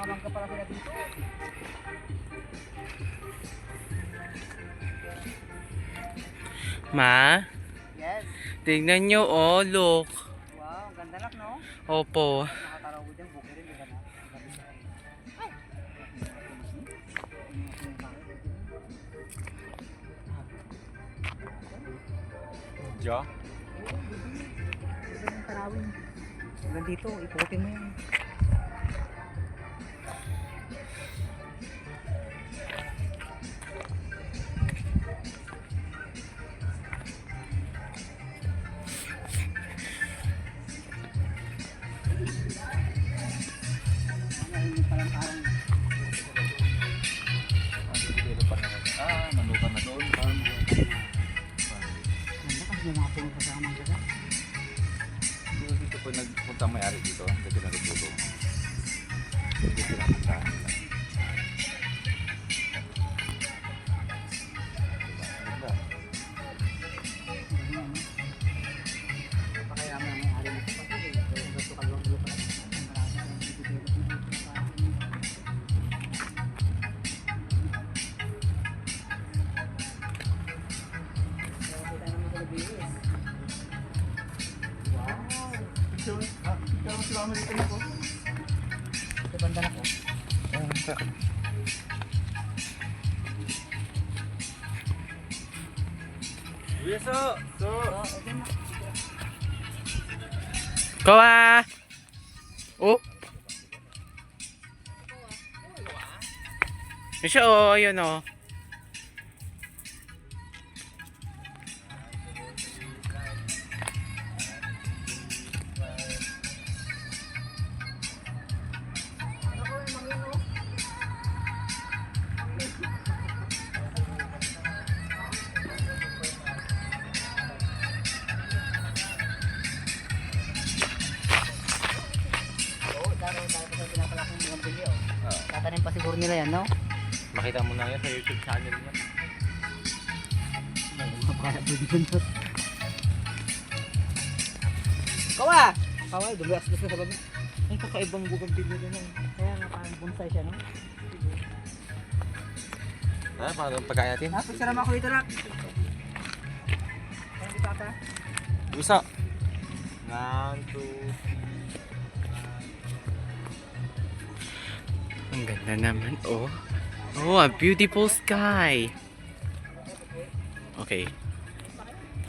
Mga pala sila dito. Ma, Yes. tingnan nyo, oh, look. Wow, ganda lang, no? Opo. Nakataraw dyan, buki rin, di ba na? Ay! Jo? Ganda ng tarawin. Hanggang dito, ikutin mo yan. Manukan na doon. Ganda kasi may mga puno kasama ka dyan. Dito po nagpunta may-ari dito. Kasi natutulog. Hindi pinapunta. Pakayaman ang may-ari nito kasi gusto ka lang lupa. Ito banda na po. Yes, so. Kawa! Oh! Yan siya, oh, yun, oh. Tatanim pa siguro nila yan, no? Makita mo na yan sa YouTube channel niya. Kawa! Kawa, dumias-dus na sa baba. Ay, kakaibang bugambilyo din yan. Kaya nga parang bonsai siya, no? Ha? Paano pagkain natin? Ha, pagsarama ako dito lang. Parang di papa. Isa. 1, 2, Ang ganda naman, oh. Oh, a beautiful sky. Okay.